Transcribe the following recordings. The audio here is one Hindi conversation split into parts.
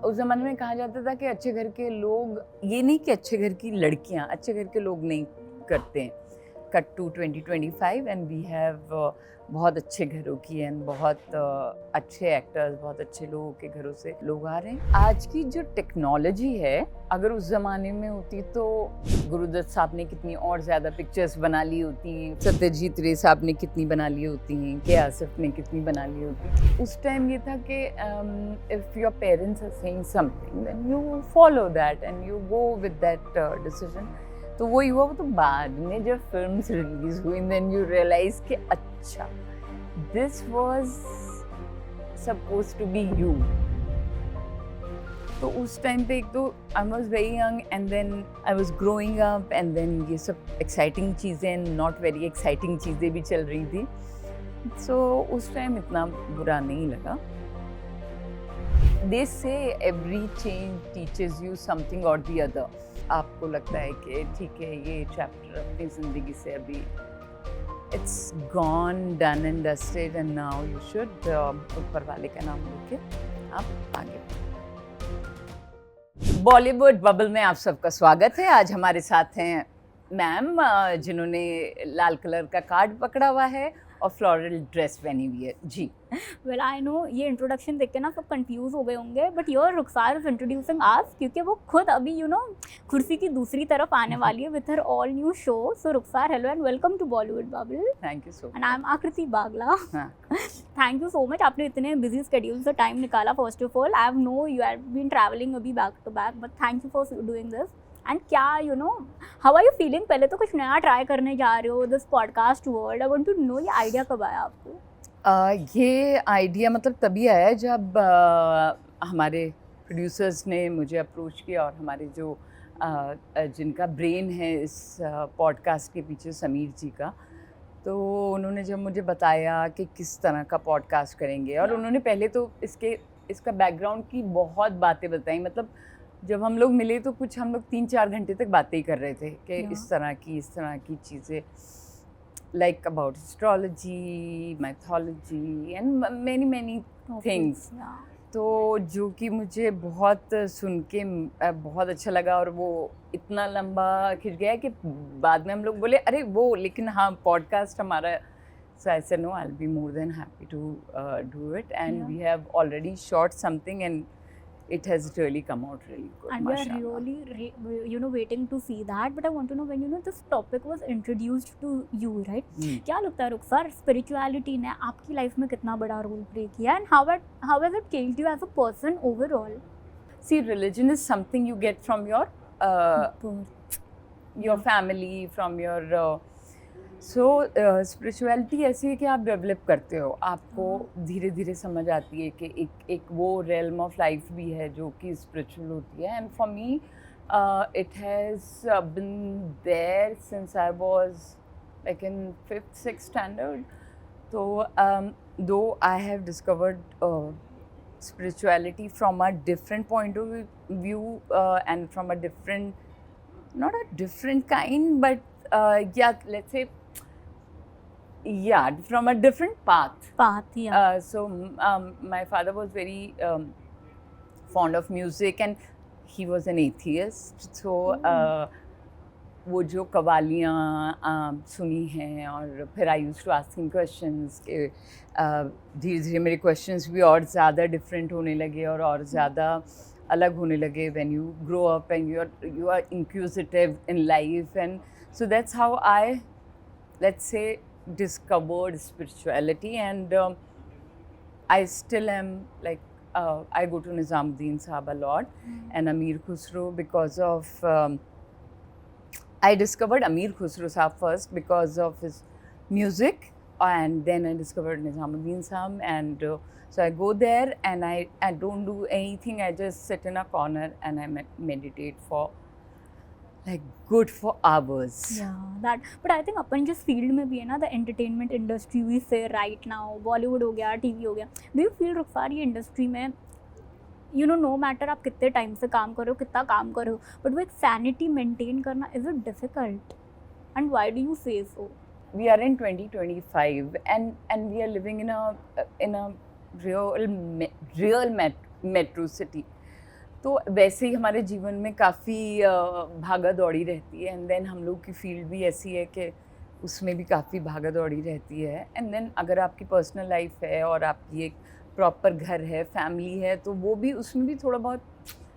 उस ज़माने में कहा जाता था कि अच्छे घर के लोग, ये नहीं कि अच्छे घर की लड़कियां, अच्छे घर के लोग नहीं करते हैं। Cut to 2025 and we have बहुत अच्छे घरों की एंड बहुत अच्छे एक्टर्स, बहुत अच्छे लोगों के घरों से लोग आ रहे हैं। आज की जो टेक्नोलॉजी है, अगर उस ज़माने में होती तो गुरुदत्त साहब ने कितनी और ज़्यादा पिक्चर्स बना ली होती, सत्यजीत रे साहब ने कितनी बना ली होती, के आसिफ ने कितनी बना ली होती। उस टाइम ये था कि if your parents are saying something then you follow that and you go with that decision. तो वही हुआ। वो तो बाद में जब फिल्म्स रिलीज हुई देन यू रियलाइज कि अच्छा, this was supposed to be you. तो उस टाइम पे एक तो I was very young and then I was growing up and then ये सब एक्साइटिंग चीज़ें, नॉट वेरी एक्साइटिंग चीज़ें भी चल रही थी। सो उस टाइम इतना बुरा नहीं लगा। They say every change teaches you something or the other. आपको लगता है कि ठीक है, ये चैप्टर अपनी ज़िंदगी से अभी it's gone, done and dusted and now you should ऊपर वाले का नाम लेके आप आगे। बॉलीवुड बबल में आप सबका स्वागत है। आज हमारे साथ हैं मैम जिन्होंने लाल कलर का कार्ड पकड़ा हुआ है और फ्लोरल ड्रेस पहनी हुई है। जी वेल आई नो ये इंट्रोडक्शन देख के ना सब कंफ्यूज हो गए होंगे, but your Rukhsar is introducing us, क्योंकि वो खुद अभी कुर्सी की दूसरी तरफ आने वाली है with her all new show. So Rukhsar, hello and welcome to Bollywood Bubble. Thank you so much. And I am Aakriti Bagla. Thank you so much, आपने इतने बिजी स्केड्यूल से टाइम निकाला। First of all, I have know you have been travelling अभी back to back, but thank you for doing this. And क्या हाउ आर यू फीलिंग? पहले तो कुछ नया ट्राई करने जा रहे हो, this podcast world. I want to know ये आइडिया कब आया आपको? ये आइडिया मतलब तभी आया जब हमारे प्रोड्यूसर्स ने मुझे अप्रोच किया और हमारे जो जिनका ब्रेन है इस पॉडकास्ट के पीछे, समीर जी का, तो उन्होंने जब मुझे बताया कि किस तरह का पॉडकास्ट करेंगे, और उन्होंने पहले तो इसका बैकग्राउंड की बहुत बातें बताई। मतलब जब हम लोग मिले तो कुछ हम लोग 3-4 घंटे तक बातें ही कर रहे थे कि इस तरह की चीज़ें, like about astrology, mythology and many things. तो जो कि मुझे बहुत सुन के बहुत अच्छा लगा, और वो इतना लंबा खिंच गया कि बाद में हम लोग बोले अरे वो, लेकिन हाँ पॉडकास्ट हमारा। So I said no, I'll be more than happy to do it, and we have already shot something and it has really come out really good. And we are really waiting to see that, but I want to know when this topic was introduced to you, right? क्या लगता है रुखसार, spirituality ने आपकी लाइफ में कितना बड़ा रोल प्ले किया, and how has it changed you as a person overall? See, religion is something you get from your your family, from your so spirituality ऐसी है कि आप डेवलप करते हो, आपको धीरे धीरे समझ आती है कि एक वो रेलम ऑफ लाइफ भी है जो कि स्पिरिचुअल होती है। And for me it has been there since I was like in 5th-6th standard. तो though I have discovered spirituality from a different point of view and from a different, not a different kind, but yeah, let's say from a different path. So my father was very fond of music and he was an atheist. So वो जो कवालियाँ सुनी हैं, और फिर I used to ask him questions के धीरे धीरे मेरे क्वेश्चंस भी और ज़्यादा डिफरेंट होने लगे और ज़्यादा अलग होने लगे when you grow up and you are inquisitive in life. And so that's how I, let's say, discovered spirituality. And I still am like I go to Nizamuddin Sahab a lot and Amir Khusro because of I discovered Amir Khusro Sahab first because of his music, and then I discovered Nizamuddin Sahab. And so I go there and I don't do anything. I just sit in a corner and I meditate for like good for hours. Yeah, that. But I think अपन जिस फील्ड में भी है ना, the entertainment industry we say right now, Bollywood हो गया, TV हो गया, do you feel रुखसार ये इंडस्ट्री में no matter आप कितने टाइम से काम कर रहे हो, कितना काम कर रहे हो, बट वो एक सैनिटी मेंटेन करना, is it difficult? And why do you say so? We are in 2025 and we are living in a real metro city. तो वैसे ही हमारे जीवन में काफ़ी भागा दौड़ी रहती है, एंड देन हम लोग की फील्ड भी ऐसी है कि उसमें भी काफ़ी भागा दौड़ी रहती है, एंड देन अगर आपकी पर्सनल लाइफ है और आपकी एक प्रॉपर घर है, फैमिली है, तो वो भी उसमें भी थोड़ा बहुत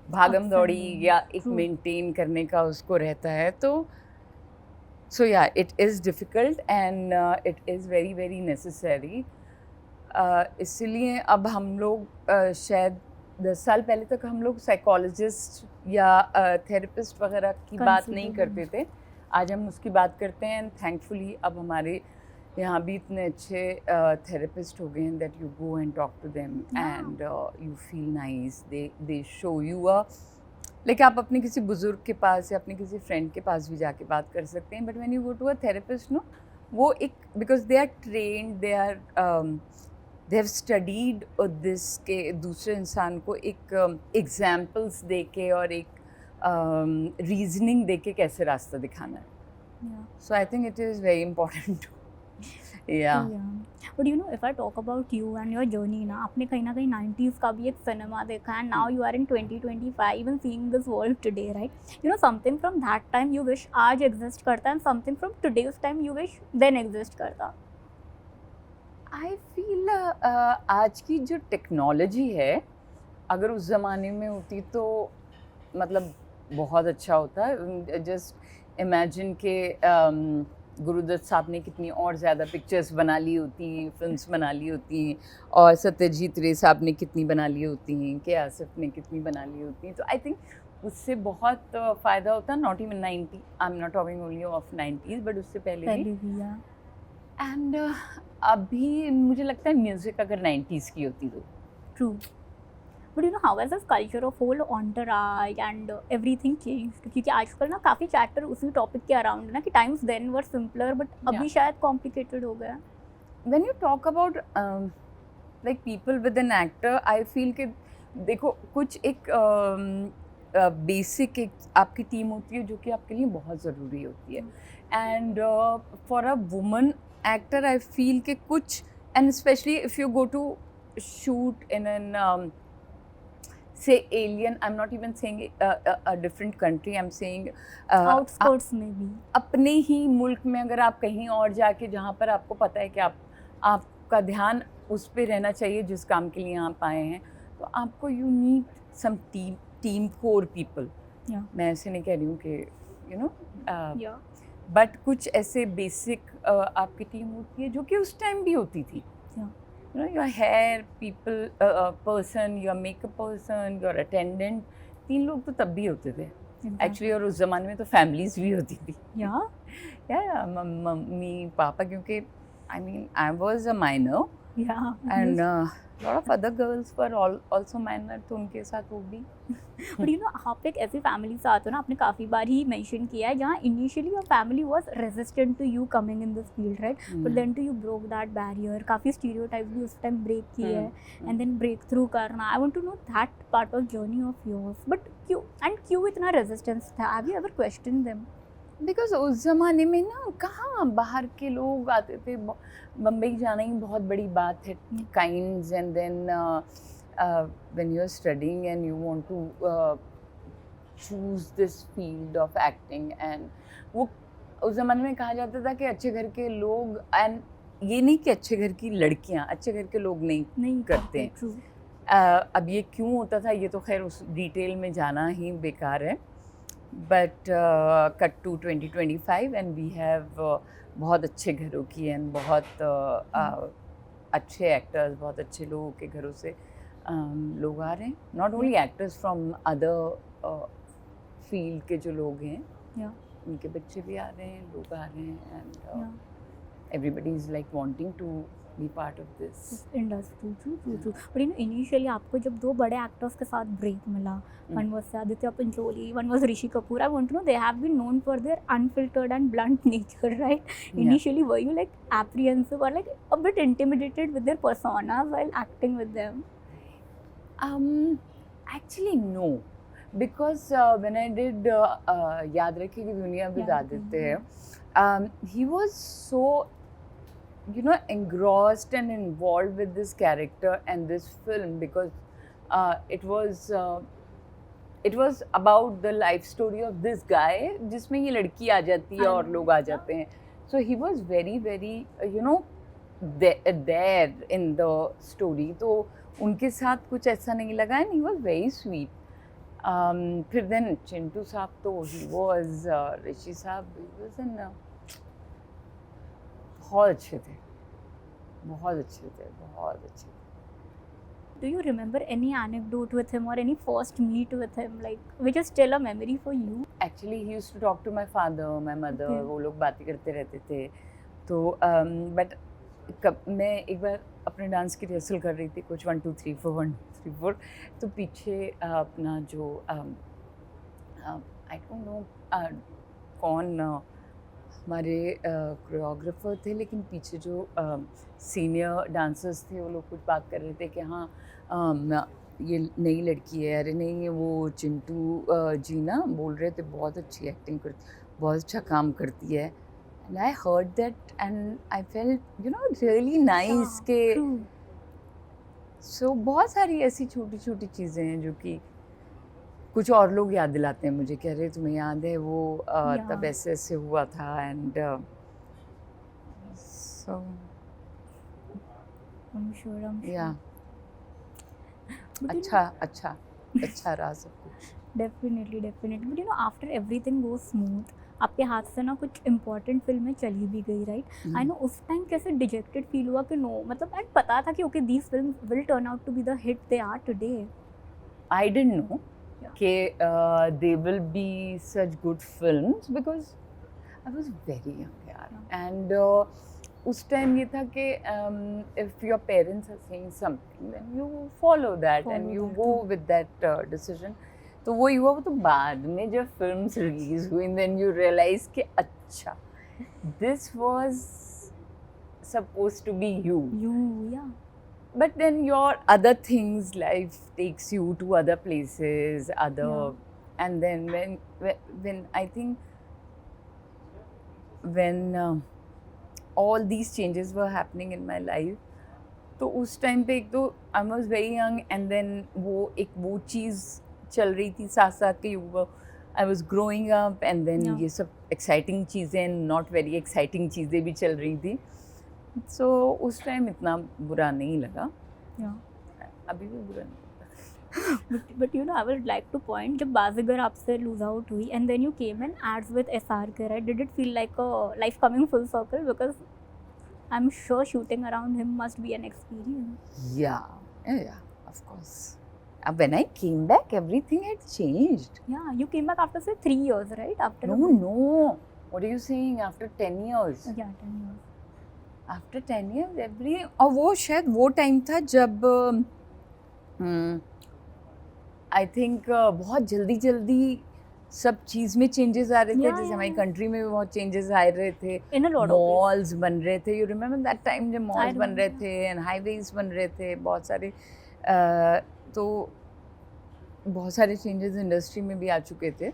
भागम दौड़ी या एक मेंटेन करने का उसको रहता है। तो सो या it is difficult and it is very very necessary. इसलिए अब हम लोग शायद 10 साल पहले तक हम लोग साइकोलॉजिस्ट या थेरेपिस्ट वगैरह की बात नहीं करते थे। आज हम उसकी बात करते हैं, एंड थैंकफुली अब हमारे यहाँ भी इतने अच्छे थेरेपिस्ट हो गए हैं that you go and talk to them and you feel nice, they show you like आप अपने किसी बुजुर्ग के पास या अपने किसी फ्रेंड के पास भी जाके बात कर सकते हैं, but when you go to a therapist no, वो एक because they are trained, they have studied this के दूसरे इंसान को एक एग्जाम्पल्स दे के और एक रीजनिंग दे के कैसे रास्ता दिखाना है। So I think it is very important to but you know if I talk about you and your journey ना, आपने कहीं ना कहीं 90s का भी एक सिनेमा देखा है, now you are in 2025 and seeing this world today, right? You know something from that time you wish आज एग्जिस्ट करता and something from today's time you wish then exist करता। आई फील आज की जो टेक्नोलॉजी है अगर उस ज़माने में होती तो मतलब बहुत अच्छा होता है। जस्ट इमेजिन के गुरुदत्त साहब ने कितनी और ज़्यादा पिक्चर्स बना ली होती, फिल्म्स बना ली होती, और सत्यजीत रे साहब ने कितनी बना ली होती, के आसिफ ने कितनी बना ली होती। तो आई थिंक उससे बहुत फ़ायदा होता, not even 90, I am not talking only of 90s but उससे पहले भी। एंड अभी मुझे लगता है म्यूज़िक अगर 90s की होती तो true. But you know how as culture of whole enterprise and everything change, क्योंकि आजकल ना काफ़ी चैप्टर उसी टॉपिक के अराउंड है ना कि times then were simpler but अभी शायद कॉम्प्लिकेटेड हो गया। When you talk about like people with an actor, I feel कि देखो कुछ एक बेसिक एक आपकी टीम होती है जो कि आपके लिए बहुत ज़रूरी होती है, and for a woman actor I feel कि कुछ, and specially if you go to shoot in an say alien, I'm not even saying a different country, I'm saying outskirts maybe अपने ही मुल्क में अगर आप कहीं और जाके जहाँ पर आपको पता है कि आपका ध्यान उस पे रहना चाहिए जिस काम के लिए आप आए हैं, तो आपको you need some team core people. मैं ऐसे नहीं कह रही हूँ कि यू नो, बट कुछ ऐसे बेसिक आपकी टीम होती है जो कि उस टाइम भी होती थी। You know, your hair people person, your makeup person, your attendant, 3 लोग तो तब भी होते थे एक्चुअली, और उस ज़माने में तो फैमिलीज भी होती थी। या मम्मी पापा, क्योंकि I mean I was a minor and lot of other girls were also minor, तो उनके साथ वो भी। बट यू नो आप एक ऐसी फैमिली से आते हो ना, आपने काफ़ी बार ही मेंशन किया है जहाँ initially your family was resistant to you coming in this field, right? But then to you broke that barrier, काफ़ी स्टीरियोटाइप्स भी उस टाइम ब्रेक किए हैं, एंड देन ब्रेक थ्रू करना। I want to know that part of journey of yours, but क्यों इतना रेजिस्टेंस था? Have you ever question them? Because उस ज़माने में ना कहाँ बाहर के लोग आते थे, बम्बई जाना ही बहुत बड़ी बात है, kinds, and then when you are studying and you want to choose this field of acting, and वो उस ज़माने में कहा जाता था कि अच्छे घर के लोग, एंड ये नहीं कि अच्छे घर की लड़कियाँ, अच्छे घर के लोग नहीं करते हैं। अब ये क्यों होता था ये तो खैर उस डिटेल में जाना ही बेकार है, but cut to 2025 and we have बहुत अच्छे घरों की एंड बहुत अच्छे एक्टर्स, बहुत अच्छे लोगों के घरों से लोग आ रहे हैं, not only actors from other field के जो लोग हैं, उनके बच्चे भी आ रहे हैं, लोग आ रहे हैं, and everybody is like wanting to be part of this industry. True. But you know initially आपको जब 2 बड़े actors के साथ break मिला, one was Aditya Pancholi, one was Rishi Kapoor, I want to know, they have been known for their unfiltered and blunt nature, right? Initially were you like apprehensive or like a bit intimidated with their personas while acting with them? Actually no, because when I did याद रखेगी दुनिया with Aditya, he was so engrossed and involved with this character and this film, because it was it was about the life story of this guy जिसमें ये लड़की आ जाती है और लोग आ जाते हैं. So he was very very there in the story. तो उनके साथ कुछ ऐसा नहीं लगा and he was very sweet. फिर then चिंटू साहब तो he was ऋषि साहब he was in बहुत अच्छे थे, बहुत अच्छे थे, बहुत अच्छे थे. Do you remember any anecdote with him or any first meet with him, like which is still a memory for you? Actually, he used to talk to my father, my mother. Okay. वो लोग बातें करते रहते थे. तो but मैं एक बार अपने डांस की रिहर्सल कर रही थी, कुछ 1 2 3 4 1 2 3 4. तो पीछे अपना जो आई डोंट नो कौन हमारे कोरियोग्राफर थे, लेकिन पीछे जो सीनियर डांसर्स थे वो लोग कुछ बात कर रहे थे कि हाँ ये नई लड़की है, अरे नहीं वो चिंटू जी ना बोल रहे थे बहुत अच्छी एक्टिंग करती, बहुत अच्छा काम करती है. And I heard that and I felt really nice के. सो बहुत सारी ऐसी छोटी छोटी चीज़ें हैं जो कि कुछ और लोग याद दिलाते हैं मुझे, कह रहे तुम्हें याद है वो तब ऐसे ऐसे हुआ था. And so I'm sure. या But अच्छा रहा सब कुछ. Definitely. But after everything goes smooth, आपके हाथ से ना कुछ इम्पोर्टेंट फिल्में चली भी गई, राइट? आई नो उस टाइम कैसे डिजेक्टेड फील हुआ कि नो, मतलब एंड पता था कि okay these film will turn out to be the hit they are today. I didn't know कि they will be such good films because I was very young यार. And उस टाइम ये था कि if your parents are saying something then you follow that and you go with that decision. तो वो हुआ. वो तो बाद में जब फिल्म्स रिलीज हुई then you realize कि अच्छा this was supposed to be you. Yeah. But then your other things, life takes you to other places, and then when I think when all these changes were happening in my life, तो उस टाइम पे एक तो I was very young and then वो चीज़ चल रही थी साथ साथ के I was growing up and then ये सब exciting चीज़ें not very exciting चीज़ें भी चल रही थी. So उस टाइम इतना बुरा नहीं लगा. अभी भी बुरा नहीं लगा. But I would like to point, जब बाज़ीगर आपसे lose out हुई and then you came in ads with SRK, right? Did it feel like a life coming full circle? Because I'm sure shooting around him must be an experience. Yeah, of course. When I came back, everything had changed. Yeah, you came back after say 3 years, right? After No. What are you saying? After 10 years? Yeah, 10 years. After 10 years, और वो शायद वो टाइम था जब आई थिंक बहुत जल्दी सब चीज़ में चेंजेस आ रहे थे. जैसे हमारी कंट्री में भी बहुत चेंजेस आ रहे थे. मॉल्स बन रहे थे. यू रिमेम्बर दैट टाइम जब मॉल्स बन रहे थे एंड हाईवेज बन रहे थे बहुत सारे. तो बहुत सारे चेंजेस इंडस्ट्री में भी आ चुके थे.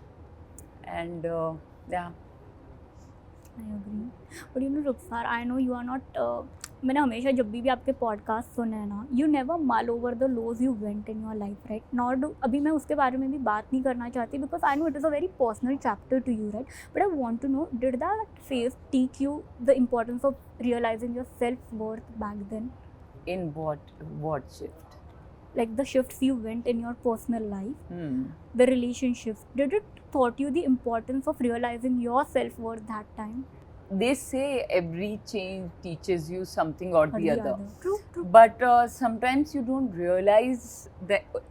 एंड या I agree. But Rukhsar, I know you are not. मैंने हमेशा जब भी आपके पॉडकास्ट सुने हैं ना, you never mull over the lows you went in your life, right? Nor do अभी मैं उसके बारे में भी बात नहीं करना चाहती because I know it is a very personal chapter to you, right? But I want to know, did that phase teach you the importance of realizing your self-worth back then? In what shift? Like the shifts you went in your personal life, the relationships. Did it taught you the importance of realizing your self-worth that time? They say every change teaches you something or the other. True. But sometimes you don't realize that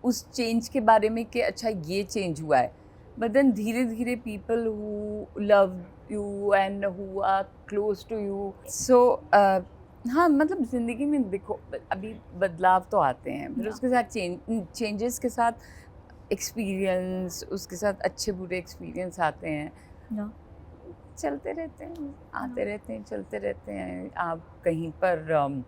उस change के बारे में कि अच्छा ये change हुआ है. But then धीरे धीरे people who love you and who are close to you. So हाँ, मतलब ज़िंदगी में देखो अभी बदलाव तो आते हैं, फिर उसके साथ चेंजेस के साथ एक्सपीरियंस, उसके साथ अच्छे बुरे एक्सपीरियंस आते हैं. चलते रहते हैं, आते रहते हैं, चलते रहते हैं. आप कहीं पर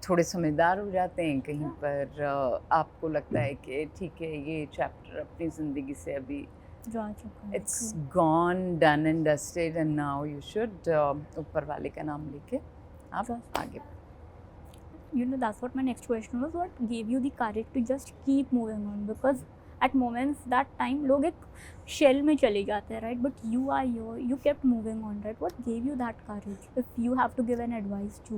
थोड़े समझदार हो जाते हैं, कहीं पर आपको लगता है कि ठीक है ये चैप्टर अपनी ज़िंदगी से अभी It's gone, done and dusted, and now you should ऊपर वाले का नाम लेके आप आगे. you know, that's what my next question was. What gave you the courage to just keep moving on? Because at moments that time लोग एक shell में चले जाते हैं, right? But you are here, you kept moving on, right? What gave you that courage? If you have to give an advice to,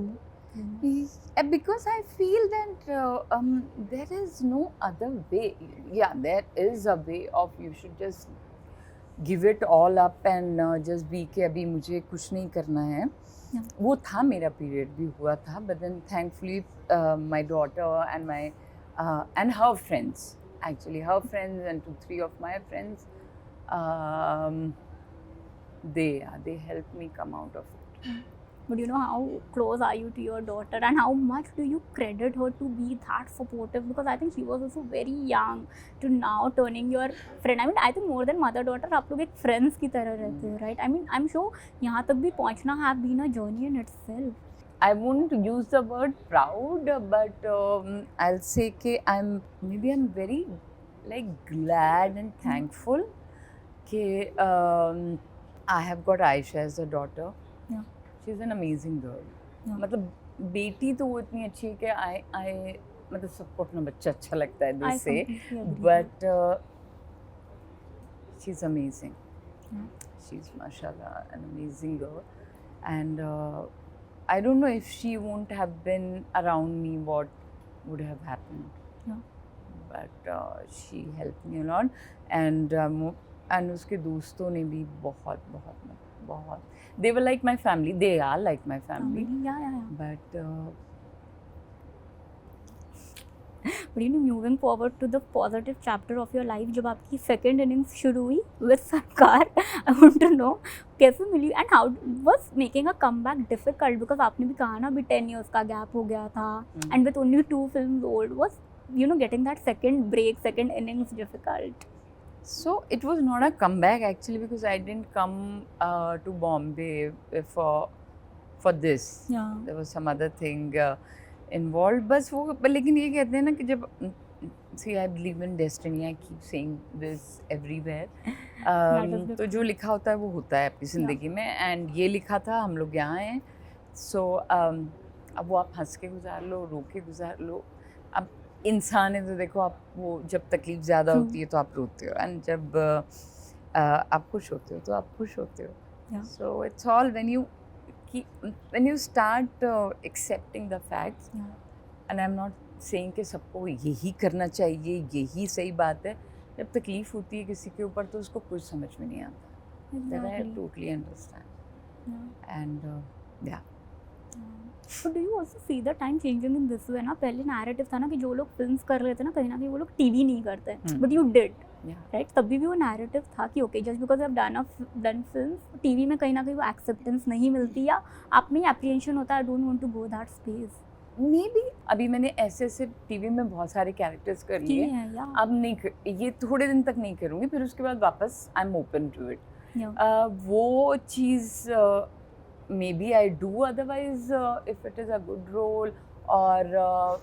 you know? Because I feel that there is no other way. Yeah, there is a way of you should just give it all up and just be कि अभी मुझे कुछ नहीं करना है. Yeah. वो था मेरा पीरियड भी हुआ था, but then thankfully my daughter and my and her friends, actually her friends and 2-3 of my friends, they helped me come out of it. But you know, how close are you to your daughter, and how much do you credit her to be that supportive? Because I think she was also very young to now turning your friend. I mean, I think more than mother daughter, आप लोग एक friends की तरह रहते हो, right? I mean, I'm sure यहाँ तक भी पहुँचना have been a journey in itself. I won't use the word proud, but I'll say कि I'm very like glad and thankful कि I have got Aisha as a daughter. Yeah. She's an amazing girl. Yeah. मतलब बेटी तो वो इतनी अच्छी है कि I मतलब सबको अपना बच्चा अच्छा लगता है, they say, but she's amazing. Yeah. She's mashallah an amazing girl, and I don't know if she won't have been around me what would have happened. Yeah. But she helped me a lot, and उसके दोस्तों ने भी बहुत they were like my family, they are like my family. Yeah. But But you know, moving forward to the positive chapter of your life, जब आपकी second innings शुरू हुई with सरकार, I want to know कैसे मिली and how was making a comeback difficult? Because आपने भी कहा ना, अभी 10 years का gap हो गया था, and with only 2 films old, was, you know, getting that second break, second innings difficult? So it was not a comeback actually, because I didn't come to Bombay for this. Yeah. There was some other thing involved. बस वो, लेकिन ये कहते हैं ना कि जब see, I believe in destiny. I keep saying this everywhere. तो जो लिखा होता है वो होता है आपकी ज़िंदगी में, and ये लिखा था, हम लोग यहाँ हैं. So अब वो आप हंस के गुजार लो, रो के गुजार लो. अब इंसान है तो देखो, आप वो जब तकलीफ ज़्यादा होती है तो आप रोते हो, एंड जब आप खुश होते हो तो आप खुश होते हो. So it's all when you start accepting the facts. And I'm not saying कि सबको यही करना चाहिए, यही सही बात है. जब तकलीफ होती है किसी के ऊपर तो उसको कुछ समझ में नहीं आता. That I totally understand. And yeah. But do you also see the time changing in this way ना? पहले narrative था ना कि जो लोग films कर रहे थे ना, कहीं ना कहीं वो लोग TV नहीं करते, but you did, right? तभी भी वो narrative था कि okay, just because I've done films, TV में कहीं ना कहीं वो acceptance नहीं मिलती, या आप में apprehension होता है, I don't want to go that space. Maybe अभी मैंने ऐसे टीवी में बहुत सारे कैरेक्टर्स कर लिए, अब नहीं ये थोड़े दिन तक नहीं करूँगी, फिर उसके बाद वापस I am open to it. वो चीज़ maybe I do, otherwise if it is a good role or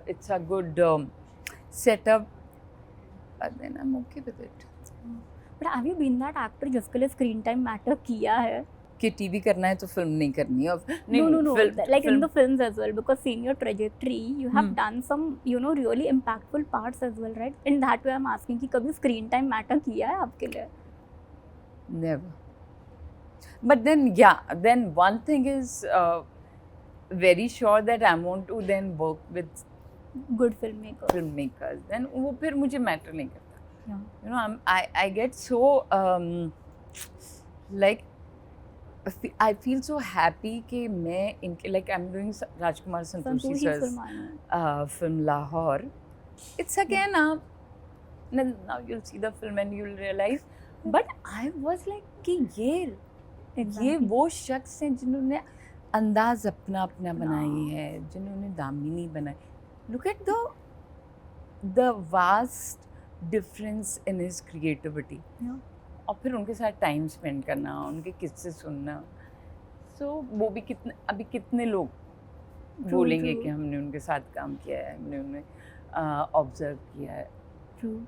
it's a good setup, then I'm okay with it. But have you been that actor जिसके लिए screen time matter किया है? कि टीवी करना है तो फिल्म नहीं करनी है. No. Like in the films as well, because seeing your trajectory, you have done some, you know, really impactful parts as well, right? In that way, I'm asking कि कभी screen time matter किया है आपके लिए? Never. But then one thing is very sure that I want to then work with good filmmakers. Then वो फिर मुझे matter नहीं करता. Yeah. You know, I get so like I feel so happy कि मैं इनके, like I'm doing Rajkumar Santoshi sir's film Lahore. It's again now you'll see the film and you'll realize, but I was like कि ये वो शख्स हैं जिन्होंने अंदाज अपना बनाई है, जिन्होंने दामिनी बनाई. Look at the vast difference in his creativity. Yeah. और फिर उनके साथ टाइम स्पेंड करना, उनके किस्से सुनना. So वो भी कितने लोग बोलेंगे कि हमने उनके साथ काम किया है, हमने उन्हें ऑब्जर्व किया है. True.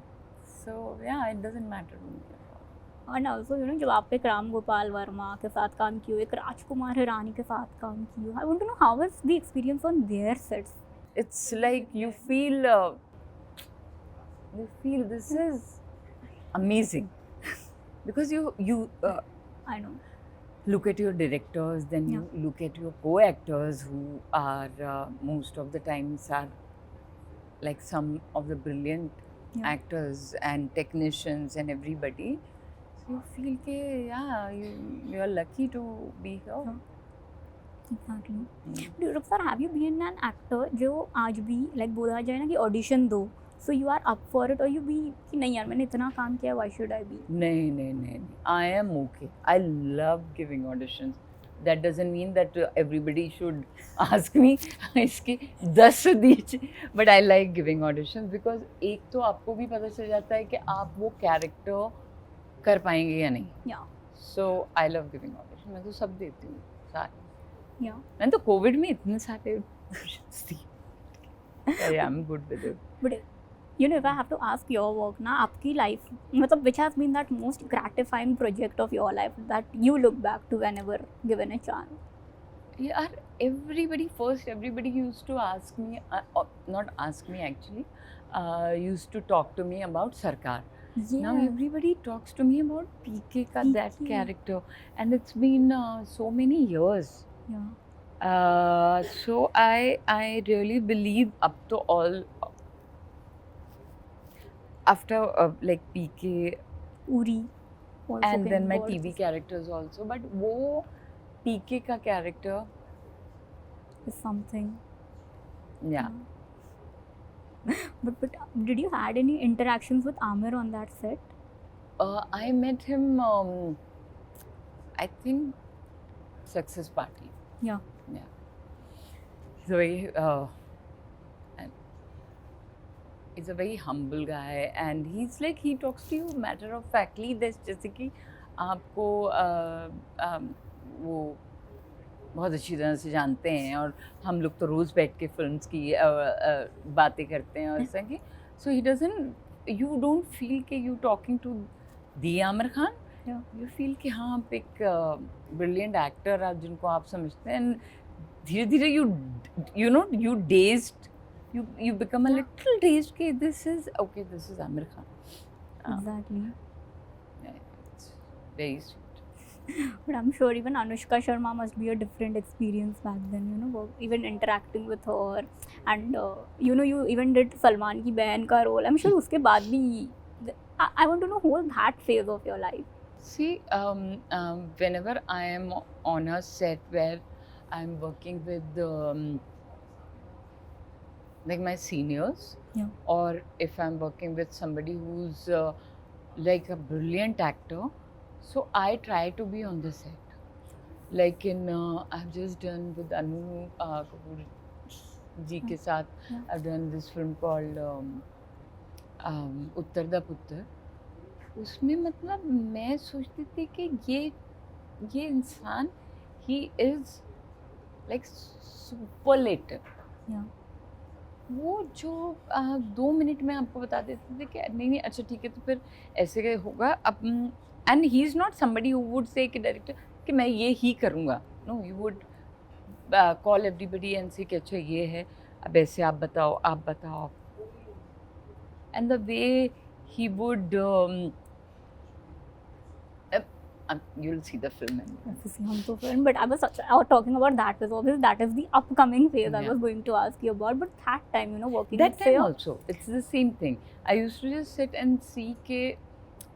So yeah, it doesn't matter to me. And also you know जब आप एक राम गोपाल वर्मा के साथ काम किए हो, एक राजकुमार हिरानी के साथ काम किए हो, I want to know how was the experience on their sets. It's like you feel this is amazing because you I know. look at your directors, then you look at your co-actors who are most of the times are like some of the brilliant actors and technicians and everybody. So you feel ke you are lucky to be here. Exactly. Sir, have you been an actor जो आज भी like बोला जाए ना कि ऑडिशन दो, so you are up for it, or you be कि नहीं यार मैंने इतना काम किया, why should I be? नहीं. I am okay. I love giving auditions. That doesn't mean that everybody should ask me इसके 10 दीजिए, but I like giving auditions because एक तो आपको भी पता चल जाता है कि आप वो कैरेक्टर कर पाएंगे या नहीं. Yeah. So I love giving auditions. मैं तो सब देती हूँ सारे. Yeah. मैंने तो कोविड में इतने सारे auditions दिए. I am good with it. But you know, if I have to ask your work ना, आपकी life मतलब which has been that most gratifying project of your life that you look back to whenever given a chance? Yeah, everybody used to ask me, not ask me actually, used to talk to me about Sarkar. Yeah. Now everybody talks to me about PK ka that character, and it's been so many years. Yeah. So I really believe up to all after like PK, Uri, and then my TV characters also, but वो PK का character is something. Yeah. But did you had any interactions with Aamir on that set? I met him, I think, Success Party. Yeah. He's a very humble guy, and he's like, he talks to you matter of factly. There's जैसे कि आपको वो बहुत अच्छी तरह से जानते हैं, और हम लोग तो रोज़ बैठ के फिल्म्स की बातें करते हैं और ऐसा कि so he doesn't, you don't feel कि you talking to the Aamir Khan. Yeah. You feel कि हाँ आप एक brilliant actor आप जिनको आप समझते हैं, and धीरे-धीरे you know you dazed, you become a little dazed कि this is Aamir Khan. Exactly. Yeah, it's very sweet. But I'm sure even Anushka Sharma must be a different experience back then, you know, even interacting with her, and you know, you even did Salman की बहन का role. I'm sure उसके बाद भी I want to know whole that phase of your life. See, whenever I am on a set where I'm working with like my seniors, yeah, or if I'm working with somebody who's like a brilliant actor, so I try to be on the set. Like in I've just done with Anu Kapoor ji ke saath, yeah, I've done this film called Uttar Da Puttar. उसमें मतलब मैं सोचती थी कि ये इंसान he is like superlative. yeah. वो जो 2 मिनट में आपको बता देते थे कि नहीं अच्छा ठीक है तो फिर ऐसे होगा अब, and he is not somebody who would say कि डायरेक्टर कि मैं ये ही करूँगा. No, you would call everybody and say कि अच्छा ये है, अब ऐसे आप बताओ, and the way he would you'll see the film. But I was talking about that phase. Obviously, that is the upcoming phase. Yeah. I was going to ask you about. But that time, you know, working that with time Shreya, also, it's the same thing. I used to just sit and see ke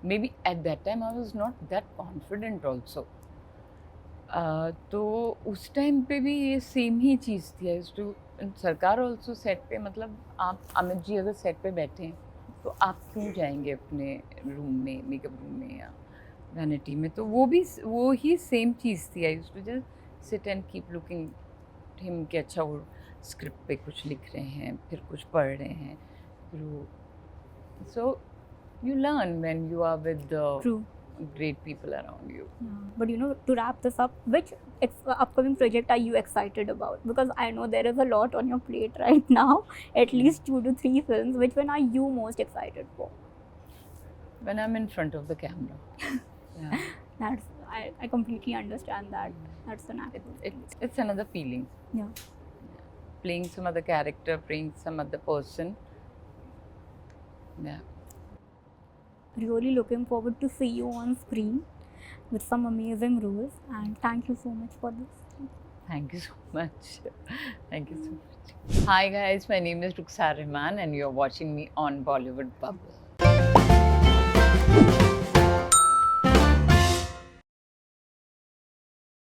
maybe at that time I was not that confident also. तो उस टाइम पे भी ये सेम ही चीज़ थी. I used to सरकार also set पे, मतलब आप अमित जी अगर set पे बैठे हैं तो आप क्यों जाएंगे अपने रूम में, मेकअप रूम में या वैनिटी में. तो वो ही सेम चीज़ थी. I used to just sit and keep looking him कि अच्छा वो स्क्रिप्ट पे कुछ लिख रहे हैं, फिर कुछ पढ़ रहे हैं, फिर वो. So you learn when you are with the great people around you. Yeah. But you know, to wrap this up, which upcoming project are you excited about? Because I know there is a lot on your plate right now, at least 2 to 3 films. Which one are you most excited for? When I'm in front of the camera. Yeah. I completely understand that. That's the knack. It's another feeling. Yeah. Playing some other character, playing some other person. Yeah. Really looking forward to see you on screen with some amazing roles, and thank you so much for this. Thank you so much. Thank you so much. Hi guys, my name is Rukhsar Rahman and you're watching me on Bollywood Bubble.